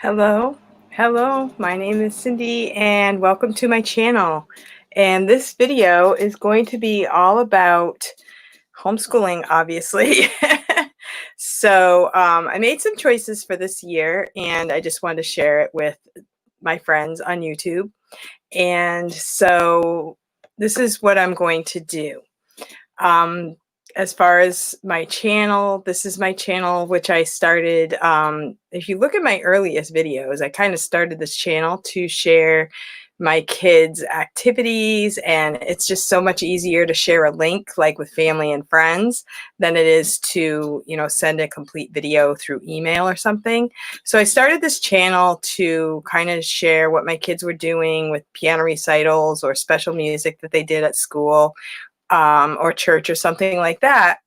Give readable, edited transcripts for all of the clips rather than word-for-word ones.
Hello, my name is Cindy and welcome to my channel. And this video is going to be all about homeschooling, obviously. I made some choices for this year and I just wanted to share it with my friends on YouTube. And so this is what I'm going to do. As far as my channel, this is my channel, which I started. If you look at my earliest videos, I kind of started this channel to share my kids' activities, and it's just so much easier to share a link like with family and friends than it is to, send a complete video through email or something. So I started this channel to kind of share what my kids were doing with piano recitals or special music that they did at school, or church or something like that.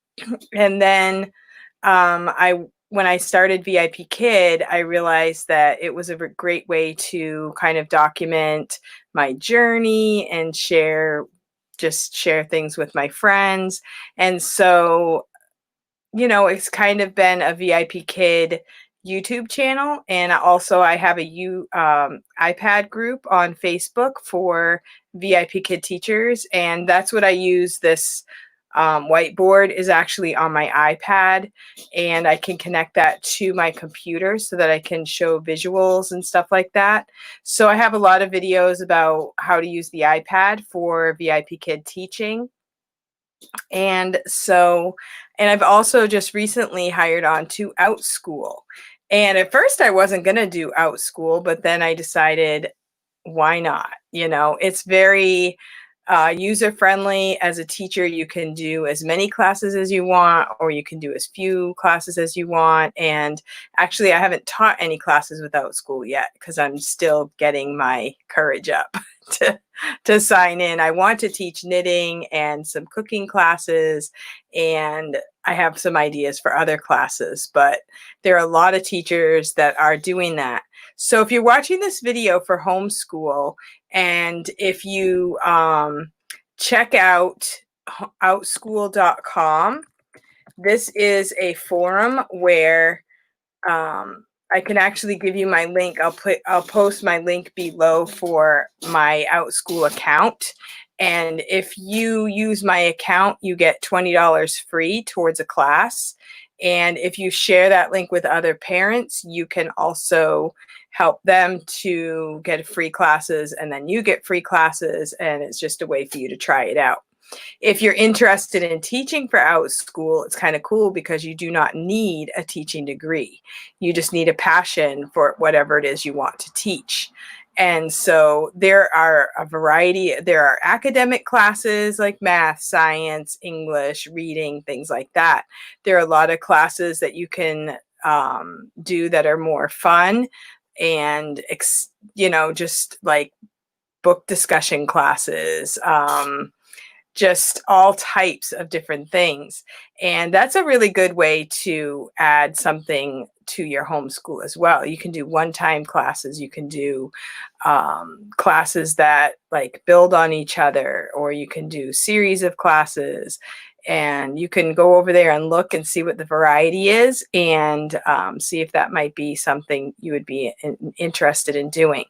And then when I started VIP Kid, I realized that it was a great way to kind of document my journey and share things with my friends. And so, it's kind of been a VIP Kid YouTube channel, and also I have a iPad group on Facebook for VIP Kid teachers, and that's what I use. This whiteboard is actually on my iPad, and I can connect that to my computer so that I can show visuals and stuff like that. So I have a lot of videos about how to use the iPad for VIP Kid teaching. And I've also just recently hired on to Outschool. And at first I wasn't going to do Outschool, but then I decided, why not? It's very user friendly. As a teacher, you can do as many classes as you want, or you can do as few classes as you want. And actually, I haven't taught any classes with Outschool yet because I'm still getting my courage up to sign in. I want to teach knitting and some cooking classes, and I have some ideas for other classes, but there are a lot of teachers that are doing that. So if you're watching this video for homeschool, and if you check out outschool.com, this is a forum where I can actually give you my link. I'll post my link below for my Outschool account. And if you use my account, you get $20 free towards a class. And if you share that link with other parents, you can also help them to get free classes, and then you get free classes, and it's just a way for you to try it out. If you're interested in teaching for Outschool, it's kind of cool because you do not need a teaching degree. You just need a passion for whatever it is you want to teach. And so there are a variety. There are academic classes like math, science, English, reading, things like that. There are a lot of classes that you can do that are more fun and, just like book discussion classes, just all types of different things. And that's a really good way to add something to your homeschool as well. You can do one-time classes. You can do classes that like build on each other, or you can do series of classes. And you can go over there and look and see what the variety is, and see if that might be something you would be interested in doing.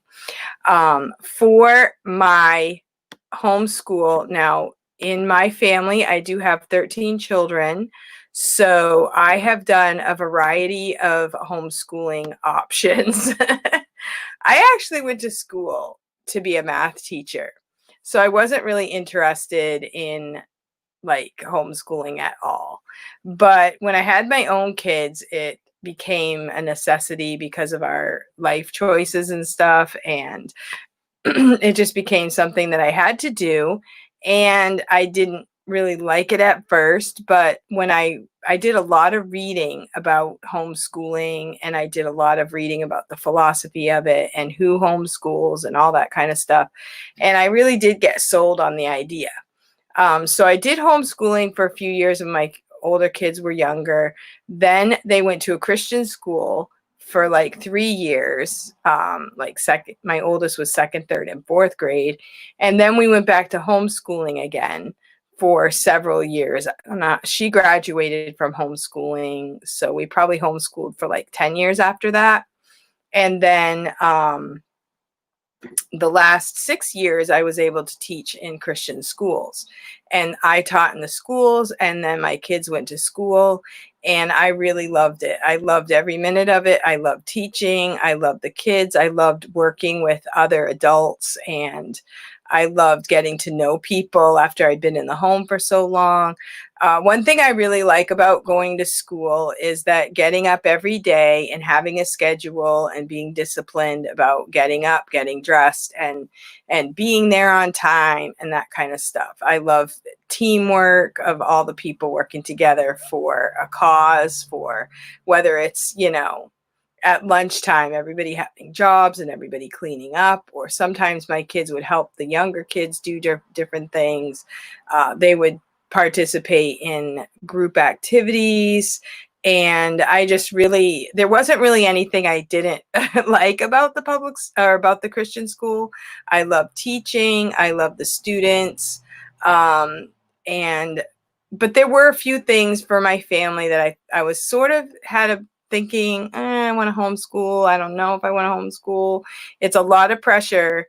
For my homeschool now, in my family, I do have 13 children. So I have done a variety of homeschooling options. I actually went to school to be a math teacher. So I wasn't really interested in like homeschooling at all. But when I had my own kids, it became a necessity because of our life choices and stuff. And it just became something that I had to do. And I didn't really like it at first, but when I did a lot of reading about homeschooling, and I did a lot of reading about the philosophy of it and who homeschools and all that kind of stuff. And I really did get sold on the idea. So I did homeschooling for a few years when my older kids were younger. Then they went to a Christian school for like 3 years. My oldest was second, third, and fourth grade. And then we went back to homeschooling again for several years. She graduated from homeschooling, so we probably homeschooled for like 10 years after that. And then the last 6 years, I was able to teach in Christian schools. And I taught in the schools, and then my kids went to school, and I really loved it. I loved every minute of it. I loved teaching. I loved the kids. I loved working with other adults, and I loved getting to know people after I'd been in the home for so long. One thing I really like about going to school is that getting up every day and having a schedule and being disciplined about getting up, getting dressed, and being there on time and that kind of stuff. I love teamwork of all the people working together for a cause, for whether it's, at lunchtime, everybody having jobs and everybody cleaning up, or sometimes my kids would help the younger kids do different things. They would participate in group activities. And I just really, there wasn't really anything I didn't like about the or about the Christian school. I love teaching. I love the students. And, but there were a few things for my family that I was sort of had a thinking, I want to homeschool. I don't know if I want to homeschool. It's a lot of pressure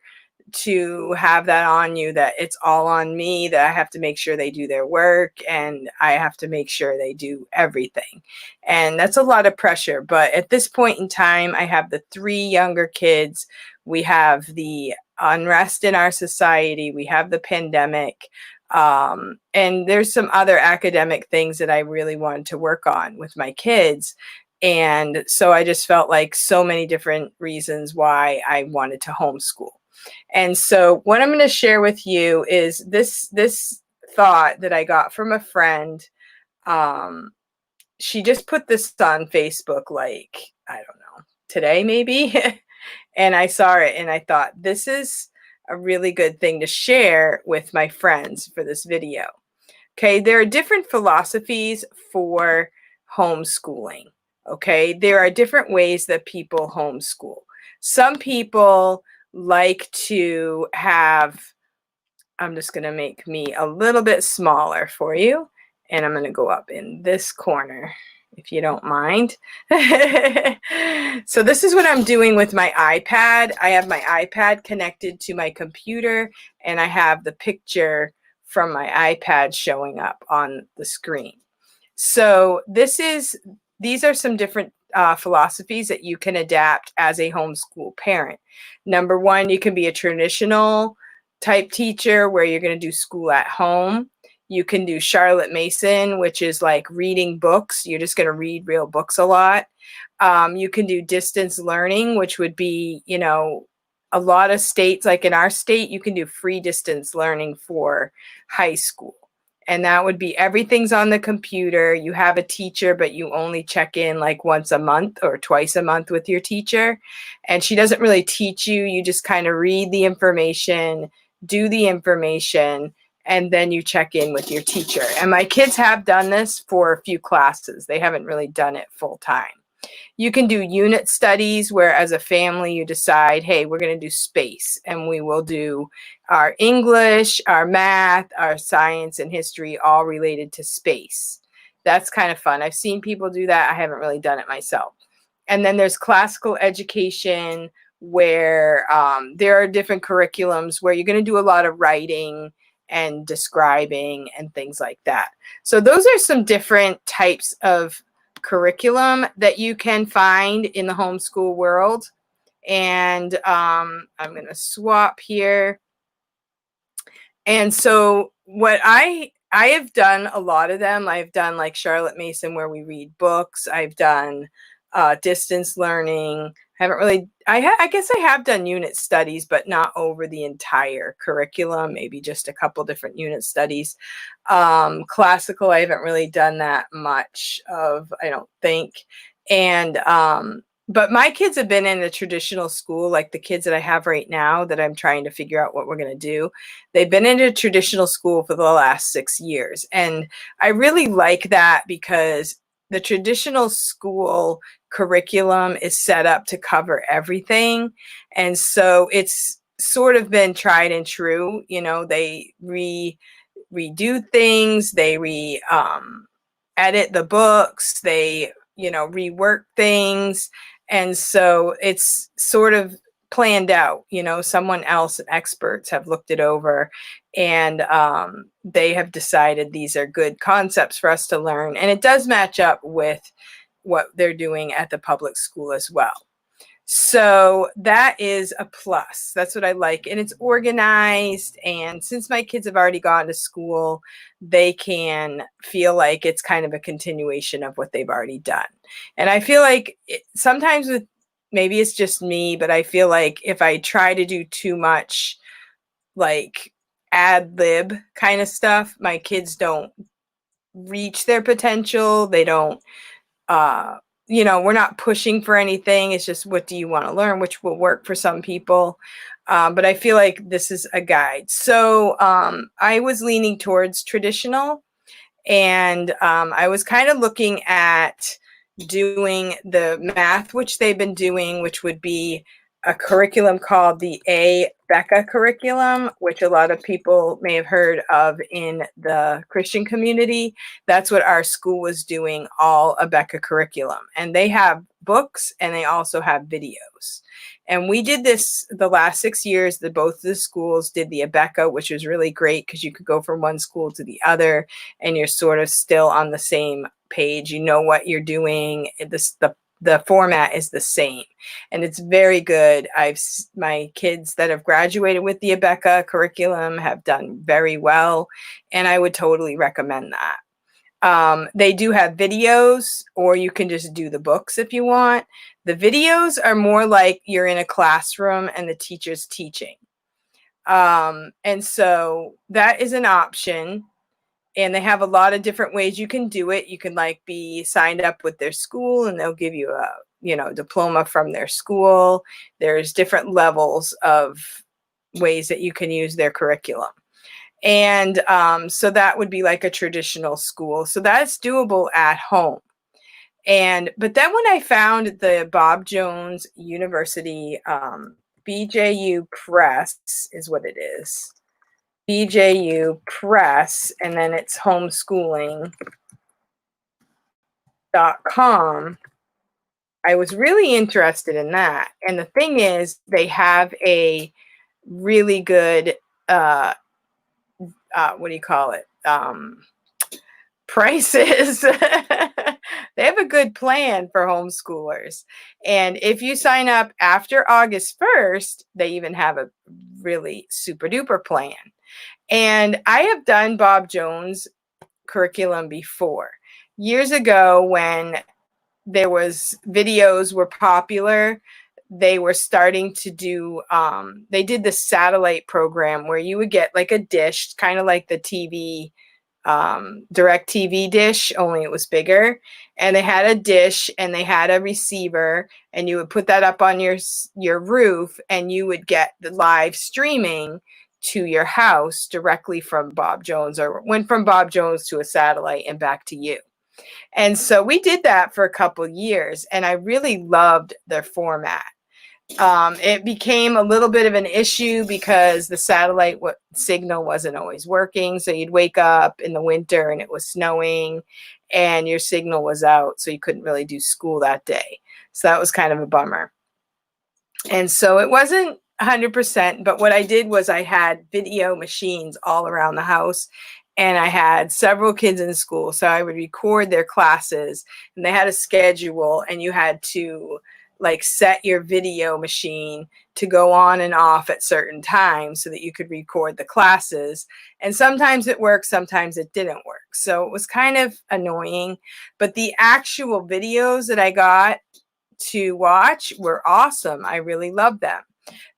to have that on you, that it's all on me, that I have to make sure they do their work and I have to make sure they do everything. And that's a lot of pressure. But at this point in time, I have the 3 younger kids. We have the unrest in our society. We have the pandemic. And there's some other academic things that I really wanted to work on with my kids. And so I just felt like so many different reasons why I wanted to homeschool. And so what I'm going to share with you is this thought that I got from a friend. She just put this on Facebook, like, I don't know, today maybe. And I saw it and I thought, this is a really good thing to share with my friends for this video. Okay, there are different philosophies for homeschooling. Okay, there are different ways that people homeschool. Some people like to have, I'm just going to make me a little bit smaller for you, and I'm going to go up in this corner, if you don't mind. So this is what I'm doing with my iPad. I have my iPad connected to my computer, and I have the picture from my iPad showing up on the screen. So these are some different philosophies that you can adapt as a homeschool parent. Number one, you can be a traditional type teacher where you're going to do school at home. You can do Charlotte Mason, which is like reading books. You're just going to read real books a lot. You can do distance learning, which would be, a lot of states, like in our state, you can do free distance learning for high school. And that would be everything's on the computer. You have a teacher, but you only check in like once a month or twice a month with your teacher. And she doesn't really teach you. You just kind of read the information, do the information, and then you check in with your teacher. And my kids have done this for a few classes. They haven't really done it full time. You can do unit studies where as a family you decide, hey, we're going to do space, and we will do our English, our math, our science, and history all related to space. That's kind of fun. I've seen people do that. I haven't really done it myself. And then there's classical education where there are different curriculums where you're going to do a lot of writing and describing and things like that. So those are some different types of curriculum that you can find in the homeschool world. And I'm going to swap here. And so what I have done a lot of them. I've done like Charlotte Mason where we read books. I've done distance learning. I guess I have done unit studies, but not over the entire curriculum, maybe just a couple different unit studies. Classical, I haven't really done that much of, I don't think. And but my kids have been in a traditional school, like the kids that I have right now that I'm trying to figure out what we're going to do. They've been in a traditional school for the last 6 years. And I really like that because the traditional school curriculum is set up to cover everything. And so it's sort of been tried and true. They redo things, they edit the books, they rework things. And so it's sort of planned out, you know, someone else, experts have looked it over, and they have decided these are good concepts for us to learn. And it does match up with what they're doing at the public school as well. So that is a plus. That's what I like. And it's organized. And since my kids have already gone to school, they can feel like it's kind of a continuation of what they've already done. And I feel like sometimes with, maybe it's just me, but I feel like if I try to do too much like ad lib kind of stuff, my kids don't reach their potential. They don't uh, you know, we're not pushing for anything. It's just, what do you want to learn, which will work for some people. But I feel like this is a guide. So I was leaning towards traditional, and I was kind of looking at doing the math, which they've been doing, which would be a curriculum called the Becca curriculum, which a lot of people may have heard of in the Christian community. That's what our school was doing, all a Becca curriculum. And they have books and they also have videos. And we did this the last 6 years. Both of the schools did the Abeka, which was really great because you could go from one school to the other and you're sort of still on the same page. You know what you're doing. The format is the same, and it's very good. My kids that have graduated with the Abeka curriculum have done very well, and I would totally recommend that. They do have videos, or you can just do the books if you want. The videos are more like you're in a classroom and the teacher's teaching. And so that is an option. And they have a lot of different ways you can do it. You can like be signed up with their school and they'll give you a, you know, diploma from their school. There's different levels of ways that you can use their curriculum. And so that would be like a traditional school. So that's doable at home. But then when I found the Bob Jones University, BJU Press is what it is. BJU Press, and then it's homeschooling.com. I was really interested in that. And the thing is, they have a really good, what do you call it? Prices. They have a good plan for homeschoolers. And if you sign up after August 1st, they even have a really super duper plan. And I have done Bob Jones curriculum before. Years ago, when there was videos were popular, they were starting to do, they did the satellite program where you would get like a dish, kind of like the TV, direct TV dish, only it was bigger. And they had a dish and they had a receiver, and you would put that up on your roof, and you would get the live streaming to your house directly from Bob Jones, or went from Bob Jones to a satellite and back to you. And so we did that for a couple years, and I really loved their format. It became a little bit of an issue because the satellite signal wasn't always working. So you'd wake up in the winter and it was snowing and your signal was out, so you couldn't really do school that day. So that was kind of a bummer. And so it wasn't 100%, but what I did was I had video machines all around the house, and I had several kids in school. So I would record their classes, and they had a schedule, and you had to like set your video machine to go on and off at certain times so that you could record the classes. And sometimes it worked, sometimes it didn't work. So it was kind of annoying, but the actual videos that I got to watch were awesome. I really loved them.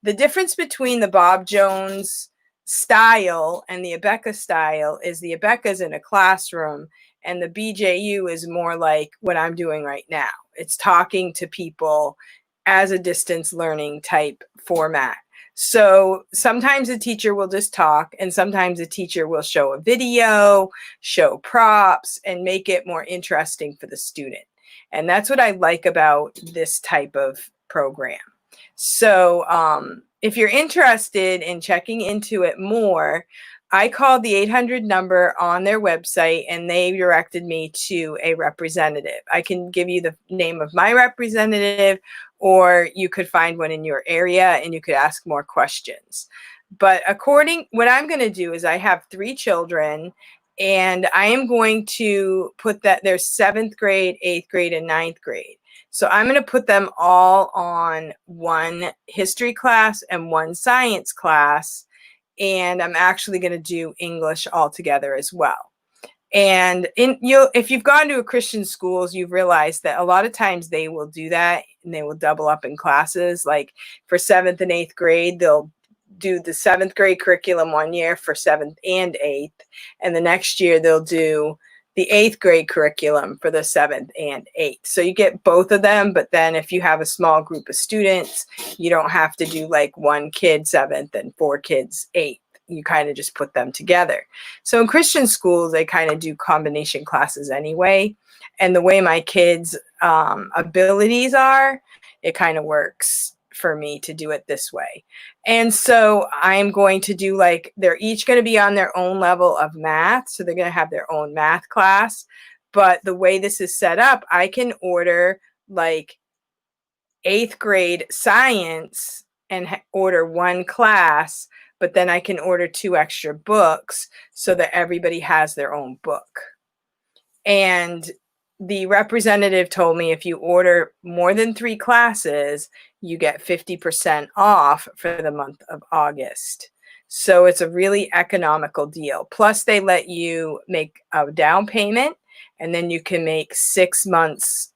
The difference between the Bob Jones style and the Abeka style is the Abeka is in a classroom, and the BJU is more like what I'm doing right now. It's talking to people as a distance learning type format. So sometimes a teacher will just talk, and sometimes a teacher will show a video, show props, and make it more interesting for the student. And that's what I like about this type of program. So if you're interested in checking into it more, I called the 800 number on their website and they directed me to a representative. I can give you the name of my representative, or you could find one in your area and you could ask more questions. But what I'm going to do is I have 3 children and I am going to put that there's 7th grade, 8th grade, and 9th grade. So I'm going to put them all on one history class and one science class. And I'm actually going to do English altogether as well. And if you've gone to a Christian schools, you've realized that a lot of times they will do that and they will double up in classes. Like for 7th and 8th grade, they'll do the 7th grade curriculum one year for 7th and 8th. And the next year they'll do the 8th grade curriculum for the 7th and 8th. So you get both of them, but then if you have a small group of students, you don't have to do like 1 kid 7th and 4 kids 8th. You kind of just put them together. So in Christian schools, they kind of do combination classes anyway. And the way my kids' abilities are, it kind of works for me to do it this way. And so I'm going to do they're each going to be on their own level of math. So they're going to have their own math class. But the way this is set up, I can order 8th grade science and order 1 class, but then I can order 2 extra books so that everybody has their own book. And the representative told me if you order more than 3 classes, you get 50% off for the month of August. So it's a really economical deal. Plus they let you make a down payment and then you can make 6 months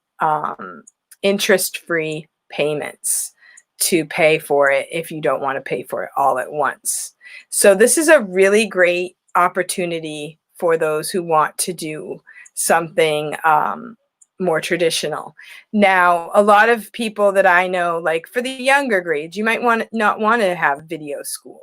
interest-free payments to pay for it if you don't want to pay for it all at once. So this is a really great opportunity for those who want to do something more traditional. Now, a lot of people that I know, like for the younger grades, you might not want to have video school.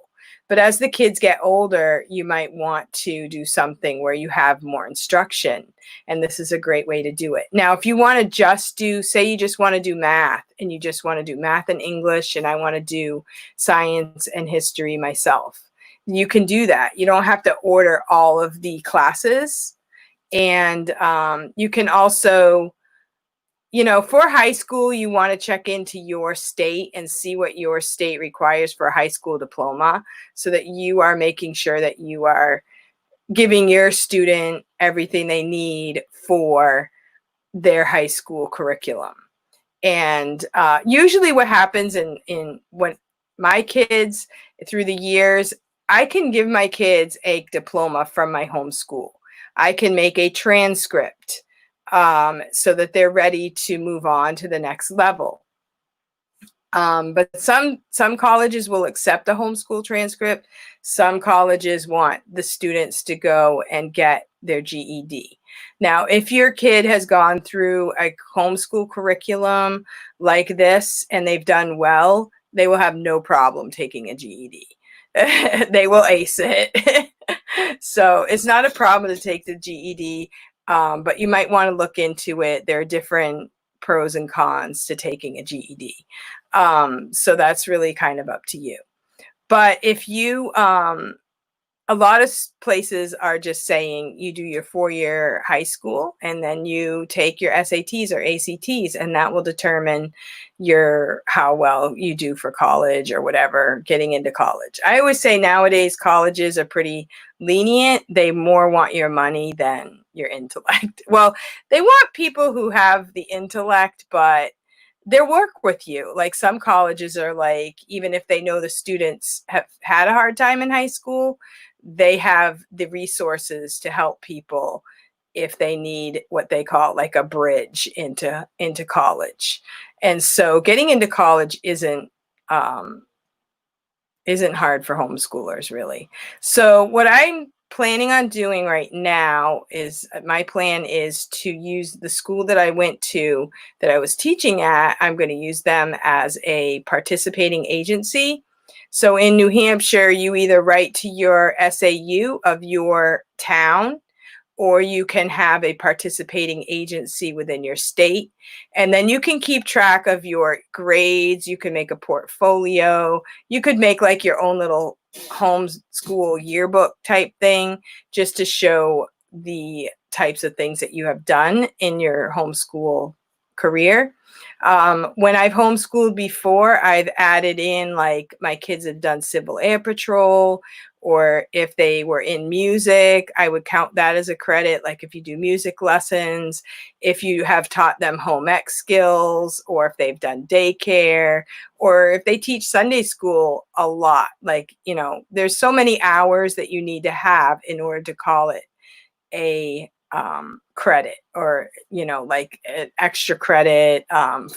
But as the kids get older, you might want to do something where you have more instruction. And this is a great way to do it. Now, if you want to just say you just want to do math and you just want to do math and English, and I want to do science and history myself, you can do that. You don't have to order all of the classes. And you can also, for high school, you want to check into your state and see what your state requires for a high school diploma so that you are making sure that you are giving your student everything they need for their high school curriculum. And usually what happens when my kids, through the years, I can give my kids a diploma from my homeschool. I can make a transcript so that they're ready to move on to the next level. But some colleges will accept a homeschool transcript. Some colleges want the students to go and get their GED. Now, if your kid has gone through a homeschool curriculum like this and they've done well, they will have no problem taking a GED. They will ace it. So it's not a problem to take the GED, but you might want to look into it. There are different pros and cons to taking a GED. So that's really kind of up to you. But if you, a lot of places are just saying you do your 4-year high school and then you take your SATs or ACTs, and that will determine how well you do for college or whatever, getting into college. I always say nowadays colleges are pretty lenient. They more want your money than your intellect. Well, they want people who have the intellect, but they'll work with you. Like some colleges are like, even if they know the students have had a hard time in high school, they have the resources to help people if they need what they call like a bridge into college. And so getting into college isn't hard for homeschoolers, really. So what I'm planning on doing right now is my plan is to use the school that I went to that I was teaching at. I'm going to use them as a participating agency. So in New Hampshire, you either write to your SAU of your town, or you can have a participating agency within your state. And then you can keep track of your grades. You can make a portfolio. You could make like your own little homeschool yearbook type thing, just to show the types of things that you have done in your homeschool career. When I've homeschooled before, I've added in, like, my kids have done Civil Air Patrol, or if they were in music, I would count that as a credit. Like if you do music lessons, if you have taught them home ec skills, or if they've done daycare, or if they teach Sunday school a lot. Like, you know, there's so many hours that you need to have in order to call it a credit, or, you know, like an extra credit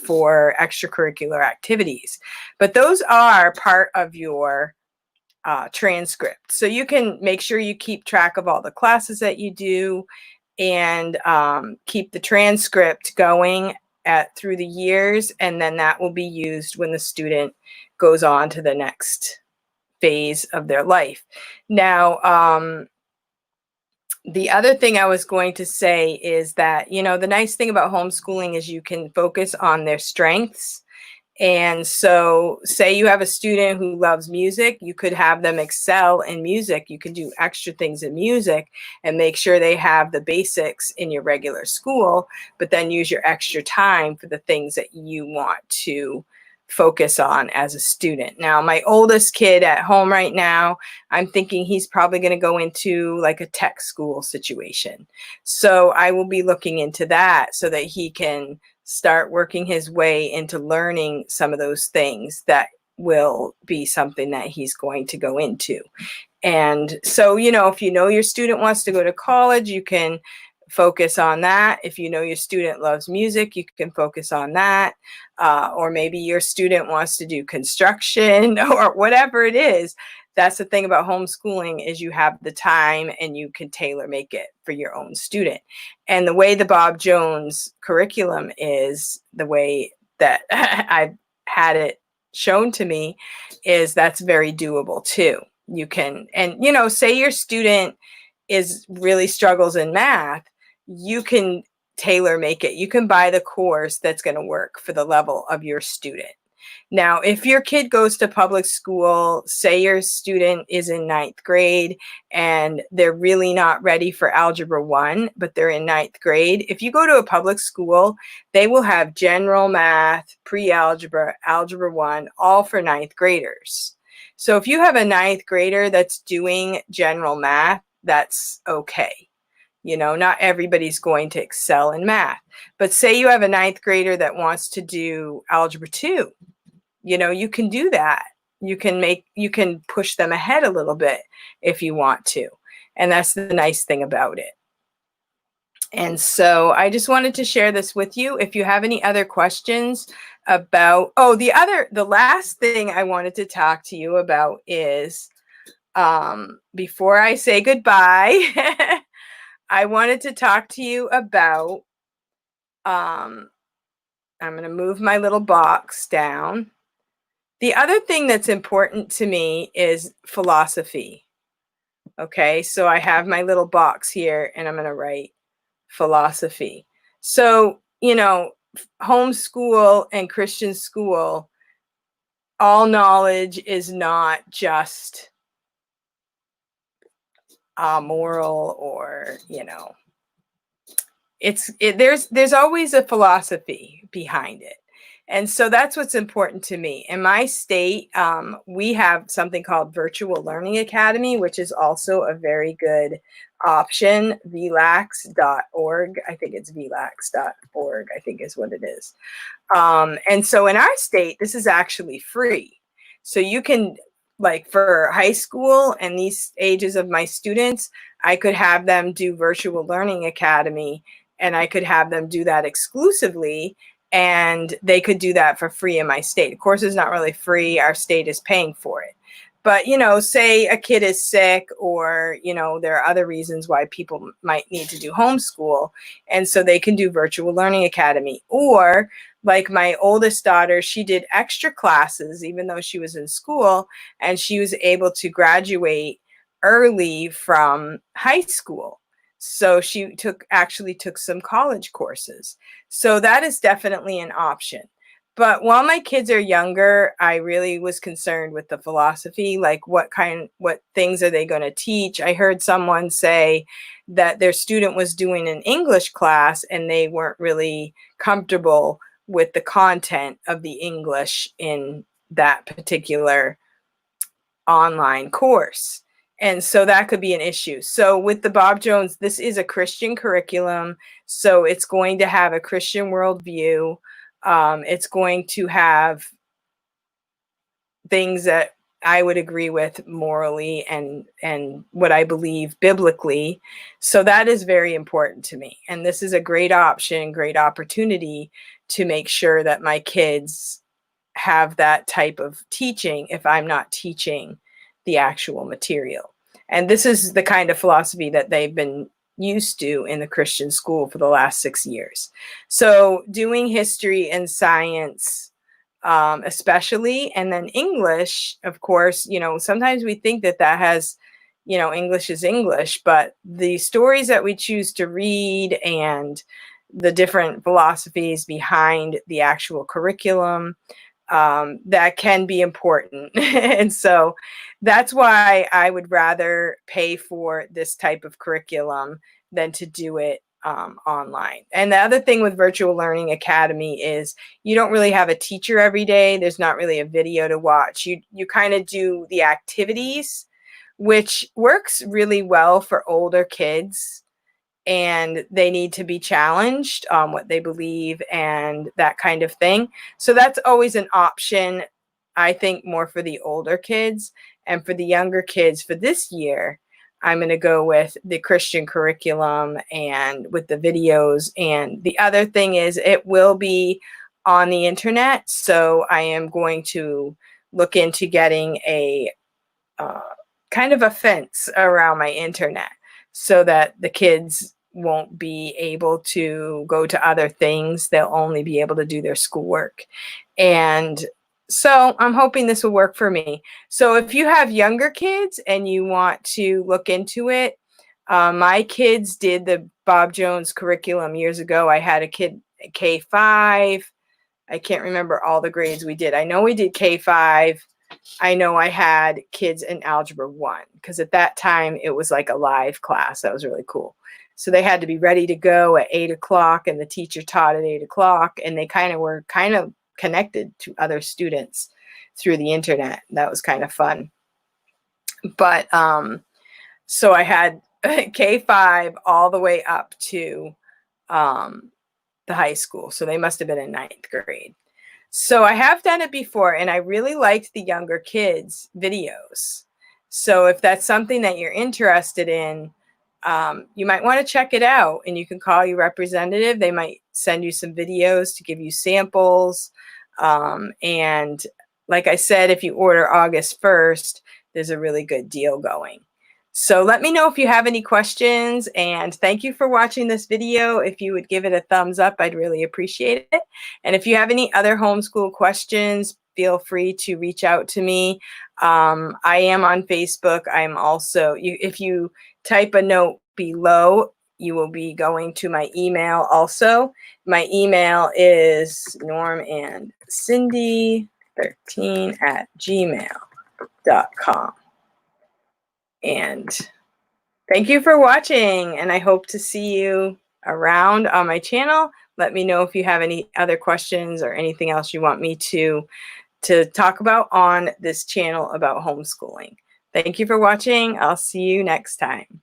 for extracurricular activities. But those are part of your transcript. So you can make sure you keep track of all the classes that you do, and keep the transcript going through the years, and then that will be used when the student goes on to the next phase of their life. Now, the other thing I was going to say is that, you know, the nice thing about homeschooling is you can focus on their strengths. And so, say you have a student who loves music, you could have them excel in music. You can do extra things in music and make sure they have the basics in your regular school, but then use your extra time for the things that you want to focus on as a student. Now, my oldest kid at home right now, I'm thinking he's probably going to go into like a tech school situation. So I will be looking into that so that he can start working his way into learning some of those things that will be something that he's going to go into. And so, you know, if you know your student wants to go to college, you can focus on that. If you know your student loves music, you can focus on that. Or maybe your student wants to do construction or whatever it is. That's the thing about homeschooling, is you have the time and you can tailor make it for your own student. And the way the Bob Jones curriculum is, the way that I've had it shown to me, is that's very doable too. You can, and you know, say your student really struggles in math, you can tailor make it. You can buy the course that's going to work for the level of your student. Now, if your kid goes to public school, say your student is in 9th grade and they're really not ready for Algebra 1, but they're in 9th grade. If you go to a public school, they will have general math, pre-algebra, Algebra 1, all for 9th graders. So if you have a 9th grader that's doing general math, that's okay. You know, not everybody's going to excel in math. But say you have a 9th grader that wants to do Algebra 2, you know, you can do that. You can push them ahead a little bit if you want to. And that's the nice thing about it. And so I just wanted to share this with you. If you have any other questions about, the last thing I wanted to talk to you about is, before I say goodbye, I wanted to talk to you about, I'm going to move my little box down. The other thing that's important to me is philosophy. Okay, so I have my little box here and I'm going to write philosophy. So, you know, homeschool and Christian school, all knowledge is not just moral, or, you know, there's always a philosophy behind it. And so that's what's important to me. In my state, we have something called Virtual Learning Academy, which is also a very good option. VLAX.org. I think it's VLAX.org, I think is what it is. And so in our state, this is actually free. So you can, like for high school and these ages of my students, I could have them do Virtual Learning Academy, and I could have them do that exclusively, and they could do that for free in my state. Of course, it's not really free. Our state is paying for it. But, you know, say a kid is sick, or, you know, there are other reasons why people might need to do homeschool. And so they can do Virtual Learning Academy. Or like my oldest daughter, she did extra classes, even though she was in school, and she was able to graduate early from high school. So she actually took some college courses. So that is definitely an option. But while my kids are younger, I really was concerned with the philosophy, like what things are they going to teach? I heard someone say that their student was doing an English class and they weren't really comfortable with the content of the English in that particular online course. And so that could be an issue. So with the Bob Jones, this is a Christian curriculum. So it's going to have a Christian worldview. It's going to have things that I would agree with morally and what I believe biblically. So that is very important to me. And this is a great option, great opportunity to make sure that my kids have that type of teaching if I'm not teaching the actual material. And this is the kind of philosophy that they've been used to in the Christian school for the last 6 years. So doing history and science, especially, and then English, of course, sometimes we think that has, English is English, but the stories that we choose to read and the different philosophies behind the actual curriculum, that can be important. And so that's why I would rather pay for this type of curriculum than to do it online. And the other thing with Virtual Learning Academy is you don't really have a teacher every day. There's not really a video to watch. You kind of do the activities, which works really well for older kids, and they need to be challenged on what they believe and that kind of thing. So that's always an option, I think, more for the older kids. And for the younger kids for this year, I'm going to go with the Christian curriculum and with the videos. And the other thing is it will be on the internet. So I am going to look into getting a kind of a fence around my internet so that the kids won't be able to go to other things. They'll only be able to do their schoolwork. And so I'm hoping this will work for me. So if you have younger kids and you want to look into it, my kids did the Bob Jones curriculum years ago. I had a kid at K5. I can't remember all the grades we did. I know we did K5. I know I had kids in Algebra 1 because at that time it was like a live class. That was really cool. So they had to be ready to go at 8 o'clock and the teacher taught at 8 o'clock, and they were connected to other students through the internet. That was kind of fun. But so I had K5 all the way up to the high school. So they must have been in 9th grade. So I have done it before, and I really liked the younger kids' videos. So if that's something that you're interested in, you might want to check it out, and you can call your representative. They might send you some videos to give you samples. And like I said, if you order August 1st, there's a really good deal going. So let me know if you have any questions, and thank you for watching this video. If you would give it a thumbs up, I'd really appreciate it. And if you have any other homeschool questions, feel free to reach out to me. I am on Facebook. I'm also, if you type a note below, you will be going to my email also. My email is normandcindy13@gmail.com. And thank you for watching, and I hope to see you around on my channel. Let me know if you have any other questions or anything else you want me to talk about on this channel about homeschooling. Thank you for watching. I'll see you next time.